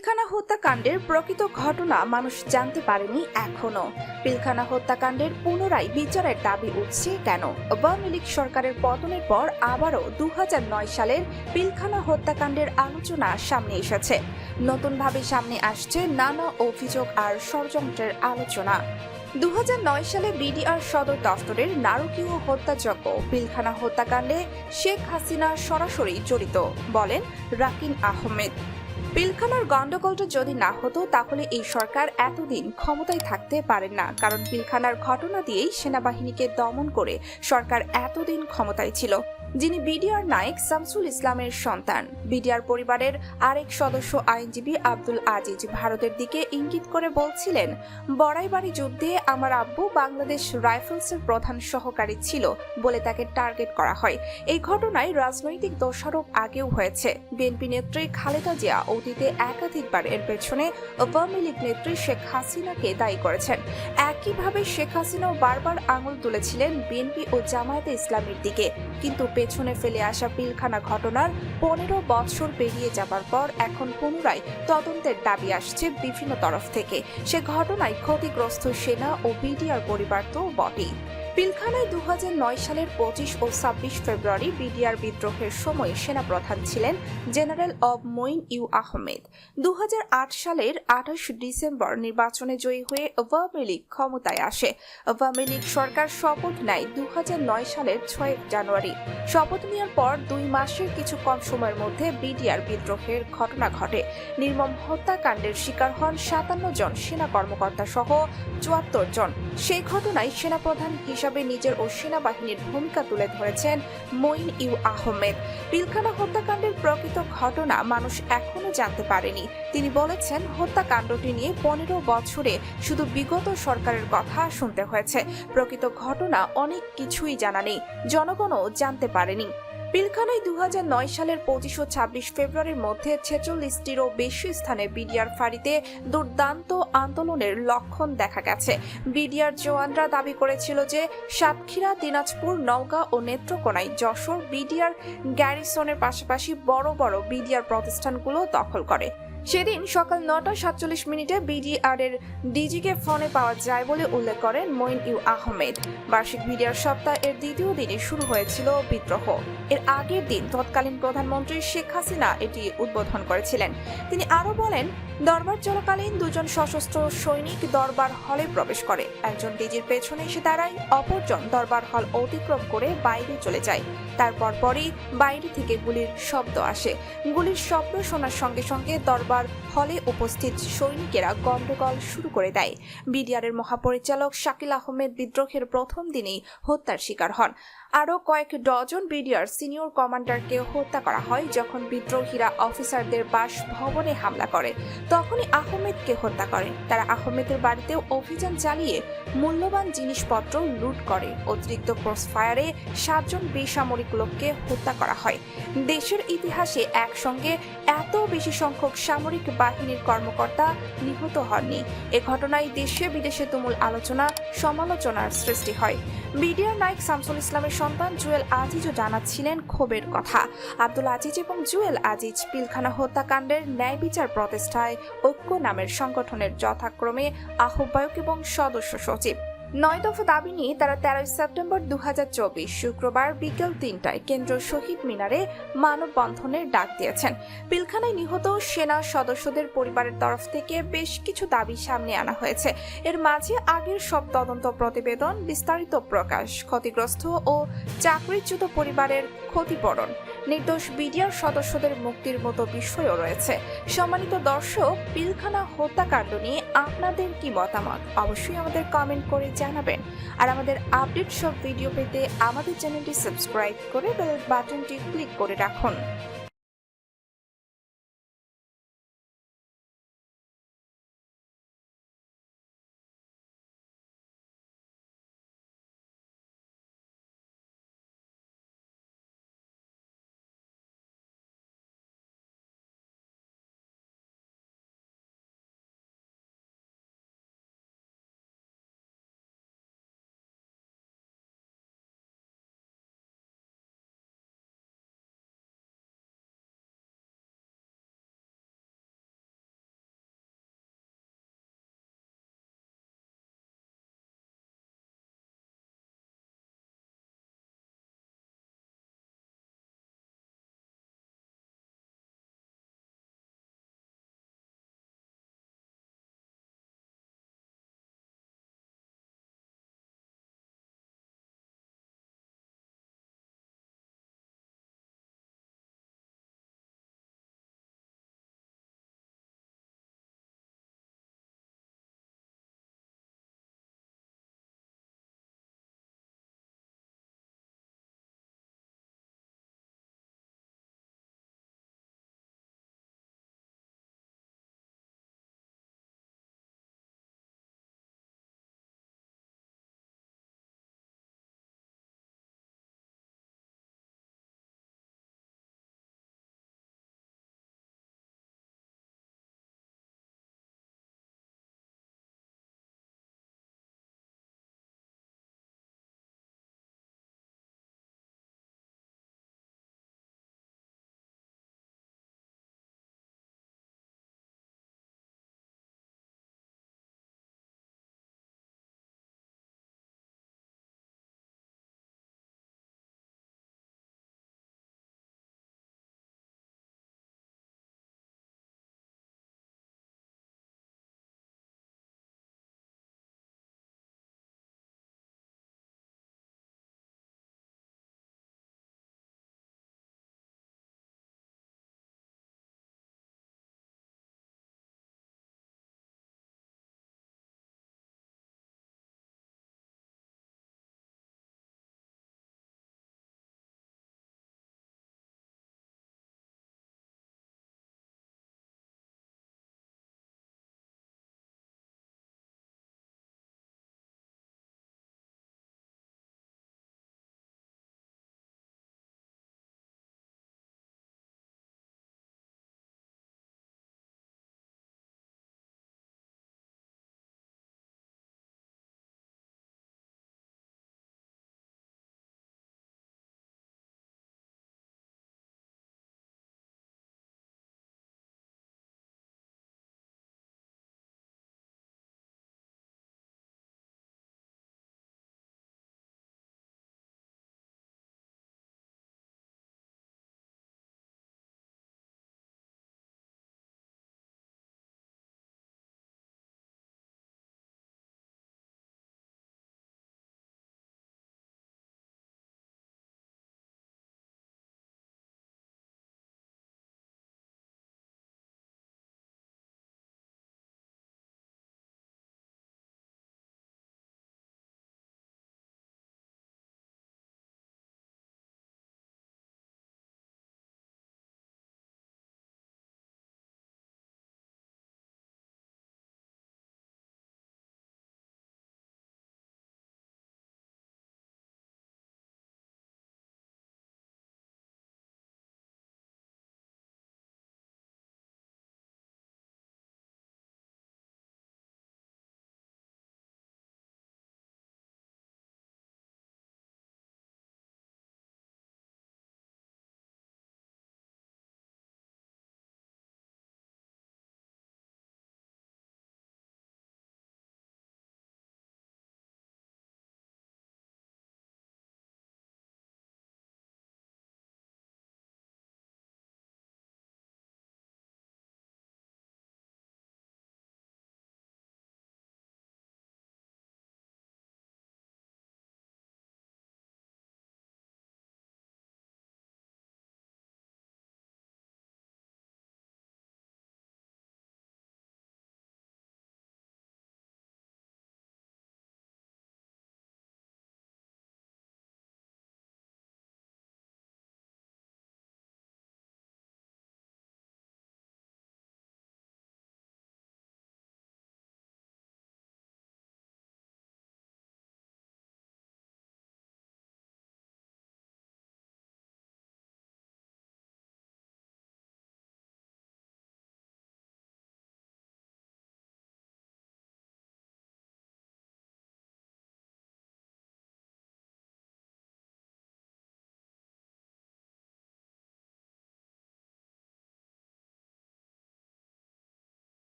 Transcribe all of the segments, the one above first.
পিলখানা হত্যাকাণ্ডের প্রকৃত ঘটনা মানুষ জানতে পারেনি এখনো। পিলখানা হত্যাকাণ্ডের পুনরায় বিচারের দাবি উঠছে কেন? আওয়ামী লীগ সরকারের পতনের পর আবারও 2009 সালের পিলখানা হত্যাকাণ্ডের আলোচনা সামনে এসেছে। নতুনভাবে সামনে আসছে নানা অভিযোগ আর ষড়যন্ত্রের আলোচনা। 2009 সালে বিডিআর সদর দফতরের নারকীয় হত্যাযজ্ঞ পিলখানা হত্যাকাণ্ডে শেখ হাসিনা সরাসরি জড়িত বলেন রাকিন আহমেদ। পিলখানার গন্ডগোলটা যদি না হতো তাহলে এই সরকার এতদিন ক্ষমতায় থাকতে পারেন না, কারণ পিলখানার ঘটনা দিয়েই সেনাবাহিনীকে দমন করে সরকার এতদিন ক্ষমতায় ছিল। যিনি বিডিআর নায়েক শামসুল ইসলামের সন্তান। বিডিআর পরিবারের আরেক সদস্য আইনজীবী আব্দুল আজিজ ভারতের দিকে ইঙ্গিত করে বলছিলেন, বড়াইবাড়ি যুদ্ধে আমার আব্বু বাংলাদেশ রাইফেলসের প্রধান সহকারী ছিল বলে তাকে টার্গেট করা হয়। এই ঘটনায় রাজনৈতিক দোষারোপ আগেও হয়েছে। বিএনপি নেত্রী খালেদা জিয়া অতীতে একাধিকবার এর পেছনে আওয়ামী লীগ নেত্রী শেখ হাসিনাকে দায়ী করেছেন। একইভাবে শেখ হাসিনাও বারবার আঙুল তুলেছিলেন বিএনপি ও জামায়াতে ইসলামীর দিকে, কিন্তু পেছনে ফেলে আসা পিলখানা ঘটনার 15 বছর পেরিয়ে যাবার পর এখন পুনরায় তদন্তের দাবি আসছে বিভিন্ন তরফ থেকে। সে ঘটনায় ক্ষতিগ্রস্ত সেনা ও বিডিআর পরিবার তো বটেই। পিলখানায় 2009 সালের 25 ও 26 ফেব্রুয়ারি বিডিআর বিদ্রোহের সময় সেনাপ্রধান ছিলেন জেনারেল মঈন ইউ আহমেদ। 2008 সালের 28 ডিসেম্বর নির্বাচনে জয়ী হয়ে আওয়ামী লীগ ক্ষমতায় আসে। আওয়ামী লীগ সরকার শপথ নেয় 2009 সালের 6 জানুয়ারি। শপথ নেওয়ার পর 2 মাসের কিছু কম সময়ের মধ্যে বিডিআর বিদ্রোহের ঘটনা ঘটে। নির্মম হত্যাকাণ্ডের শিকার হন 57 জন সেনা কর্মকর্তা সহ 74 জন। সেই ঘটনায় সেনাপ্রধান হিসাবে নিজের ও সেনাবাহিনীর ভূমিকা তুলে ধরেছেন মঈন ইউ আহমেদ। পিলখানা হত্যাকাণ্ডের প্রকৃত ঘটনা মানুষ এখনো জানতে পারেনি। তিনি বলেছেন, হত্যাকাণ্ডটি নিয়ে 15 বছরে শুধু বিগত সরকারের কথা শুনতে হয়েছে। প্রকৃত ঘটনা অনেক কিছুই জানা নেই, জনগণও জানতে পারেনি। পিলখানায় 2009 সালের 25 ও 26 ফেব্রুয়ারির মধ্যে 46টিরও বেশি স্থানে বিডিআর ফাঁড়িতে দুর্দান্ত আন্দোলনের লক্ষণ দেখা গেছে। বিডিআর জওয়ানরা দাবি করেছিল যে সাতক্ষীরা, দিনাজপুর, নওগাঁ ও নেত্রকোনায় যশোর বিডিআর গ্যারিসনের পাশাপাশি বড় বড় বিডিআর প্রতিষ্ঠানগুলো দখল করে। সেদিন সকাল 9:47 বিডিআর এর ডিজিকে ফোনে পাওয়া যায় বলে উল্লেখ করেন মঈন ইউ আহমেদ। বার্ষিক বিডিআর সপ্তাহ এর দ্বিতীয় দিনে শুরু হয়েছিল বিদ্রোহ। এর আগের দিন তৎকালীন প্রধানমন্ত্রী শেখ হাসিনা এটি উদ্বোধন করেছিলেন। তিনি আরো বলেন, দরবার চলাকালীন 2 জন সশস্ত্র সৈনিক দরবার হলে প্রবেশ করে। একজন ডিজির পেছনে এসে দাঁড়ায়, অপরজন দরবার হল অতিক্রম করে বাইরে চলে যায়। তারপর পরই বাইরে থেকে গুলির শব্দ আসে। গুলির শব্দ শোনার সঙ্গে সঙ্গে দরবার হলে উপস্থিত সৈনিকেরা গন্ডগোল শুরু করে দেয়। বিডিআর এর মহাপরিচালক শাকিল আহমেদ বিদ্রোহের প্রথম দিনেই হত্যার শিকার হন। আরও কয়েক ডজন বিডিআর সিনিয়র কমান্ডারকে হত্যা করা হয়। যখন বিদ্রোহীরা অফিসারদের বাসভবনে হামলা করে, তখনই আহমেদকে হত্যা করে। তারা আহমেদের বাড়িতেও অভিযান চালিয়ে মূল্যবান জিনিসপত্র লুট করে। অতিরিক্ত ক্রসফায়ারে 7 জন বেসামরিক লোককে হত্যা করা হয়। দেশের ইতিহাসে একসঙ্গে এত বেশি সংখ্যক সামরিক বাহিনীর কর্মকর্তা নিহত হননি। এ ঘটনায় দেশে বিদেশে তুমুল আলোচনা সমালোচনার সৃষ্টি হয়। বিডিআর নায়েক শামসুল ইসলামের সন্তান জুয়েল আজিজও জানাচ্ছিলেন ক্ষোভের কথা। আব্দুল আজিজ এবং জুয়েল আজিজ পিলখানা হত্যাকাণ্ডের ন্যায় বিচার প্রতিষ্ঠায় ঐক্য নামের সংগঠনের যথাক্রমে আহ্বায়ক এবং সদস্য সচিব। 9 দফা দাবি নিয়ে তারা 13 সেপ্টেম্বর 2024 শুক্রবার বিকেল 3টায় কেন্দ্রীয় শহীদ মিনারে মানববন্ধনের ডাক দিয়েছেন। পিলখানায় নিহত সেনা সদস্যদের পরিবারের তরফ থেকে বেশ কিছু দাবি সামনে আনা হয়েছে। এর মাঝে আগের সব তদন্ত প্রতিবেদন বিস্তারিত প্রকাশ, ক্ষতিগ্রস্ত ও চাকরিচ্যুত পরিবারের ক্ষতিপূরণ, নির্দোষ বিডিআর সদস্যদের মুক্তির মতো বিষয়ও রয়েছে। সম্মানিত দর্শক, পিলখানা হত্যাকাণ্ড নিয়ে আপনাদের কি মতামত অবশ্যই আমাদের কমেন্ট করে জানাবেন। আর আমাদের আপডেট সব ভিডিও পেতে আমাদের চ্যানেলটি সাবস্ক্রাইব করে বেল বাটনটি ক্লিক করে রাখুন।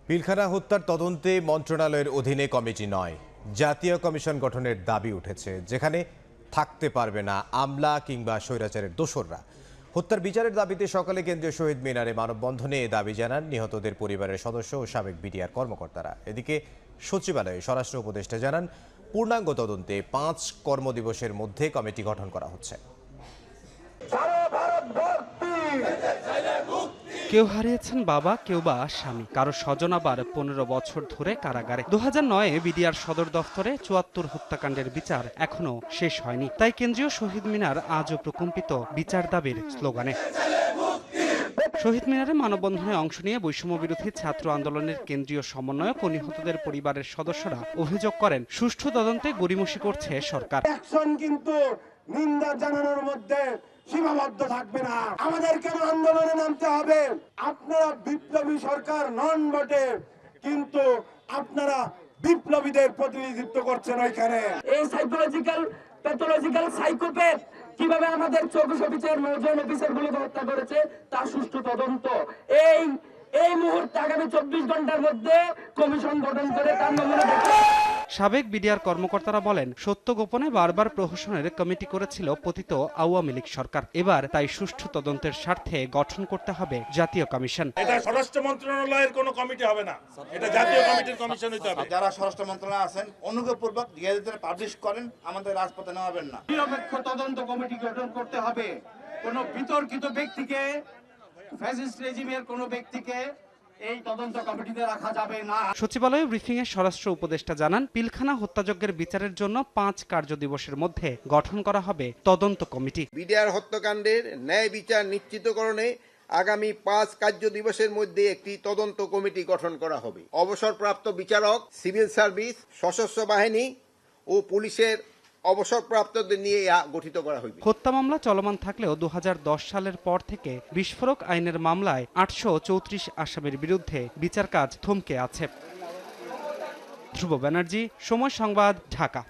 পিলখানা হত্যার তদন্তে মন্ত্রণালয়ের অধীনে কমিটি নয়, জাতীয় কমিশন গঠনের দাবি উঠেছে, যেখানে থাকতে পারবে না আমলা কিংবা স্বৈরাচারের দোসররা। হত্যার বিচারের দাবিতে সকালে কেন্দ্রীয় শহীদ মিনারে মানববন্ধনে এ দাবি জানান নিহতদের পরিবারের সদস্য ও সাবেক বিডিআর কর্মকর্তারা। এদিকে সচিবালয়ে স্বরাষ্ট্র উপদেষ্টা জানান, পূর্ণাঙ্গ তদন্তে 5 কর্মদিবসের মধ্যে কমিটি গঠন করা হচ্ছে। কেউ হারিয়েছেন বাবা, কেউ বা স্বামী, কারো স্বজন আবার 15 বছর ধরে কারাগারে। 2009-এ বিডিআর সদর দফতরে 74 হত্যাকাণ্ডের বিচার এখনো শেষ হয়নি। তাই কেন্দ্রীয় শহীদ মিনার আজও প্রকম্পিত বিচার দাবির স্লোগানে। শহীদ মিনারে মানববন্ধনে অংশ নিয়ে বৈষম্য বিরোধী ছাত্র আন্দোলনের কেন্দ্রীয় সমন্বয়ক ও নিহতদের পরিবারের সদস্যরা অভিযোগ করেন, সুষ্ঠু তদন্তে গড়িমসি করছে সরকার। কিন্তু নিন্দা জানানোর মধ্যে সীমাবদ্ধ থাকবে না, আমাদের কেন আন্দোলনে নামতে হবে? আপনারা বিপ্লবী সরকার নন বটে, কিন্তু আপনারা বিপ্লবীদের প্রতিনিধিত্ব করছেন ওইখানে। এই সাইকোলজিক্যাল প্যাথোলজিক্যাল সাইকোপ্যাথ কিভাবে আমাদের 24 অফিসার নজন অফিসার গুলোকে হত্যা করেছে তার সুষ্ঠু তদন্ত এই মুহূর্তে আগামী 24 ঘন্টার মধ্যে কমিশন গঠন করে তার নমুনা দেখে। সাবেক বিডিআর কর্মকর্তারা বলেন, সত্য গোপনে বারবার প্রহসনের কমিটি করেছিল পতিত আওয়ামী লীগ সরকার। এবার তাই সুষ্ঠু তদন্তের স্বার্থে গঠন করতে হবে জাতীয় কমিশন। এটা স্বরাষ্ট্র মন্ত্রণালয়ের কোনো কমিটি হবে না, এটা জাতীয় কমিটির কমিশন হতে হবে। যারা স্বরাষ্ট্র মন্ত্রণালয়ে আছেন অনুগ্রহপূর্বক গেজেটে পাবলিশ করেন, আমাদের রাজপথে নেওয়াবেন না। নিরপেক্ষ তদন্ত কমিটি গঠন করতে হবে। কোন বিতর্কিত ব্যক্তিকে, ফ্যাসিস্ট রেজিমের কোন ব্যক্তিকে এই তদন্ত কমিটিতে রাখা যাবে না। সচিবালয়ে ব্রিফিংয়ে স্বরাষ্ট্র উপদেষ্টা জানান, পিলখানা হত্যাযজ্ঞের বিচারের জন্য 5 কার্যদিবসের মধ্যে গঠন করা হবে তদন্ত কমিটি। বিডিআর হত্যাকাণ্ডের ন্যায় বিচার নিশ্চিতকরণে আগামী 5 কার্যদিবসের মধ্যে একটি তদন্ত কমিটি গঠন করা হবে। অবসরপ্রাপ্ত বিচারক, সিভিল সার্ভিস, সশস্ত্র বাহিনী ও পুলিশের অবসরপ্রাপ্তদের নিয়ে গঠিত করা হবে। হত্যা মামলা চলমান থাকলেও 2010 সালের পর থেকে বিস্ফোরক আইনের মামলায় 834 আসামির বিরুদ্ধে বিচার কাজ থমকে আছে। ধ্রুব ব্যানার্জি, সময় সংবাদ, ঢাকা।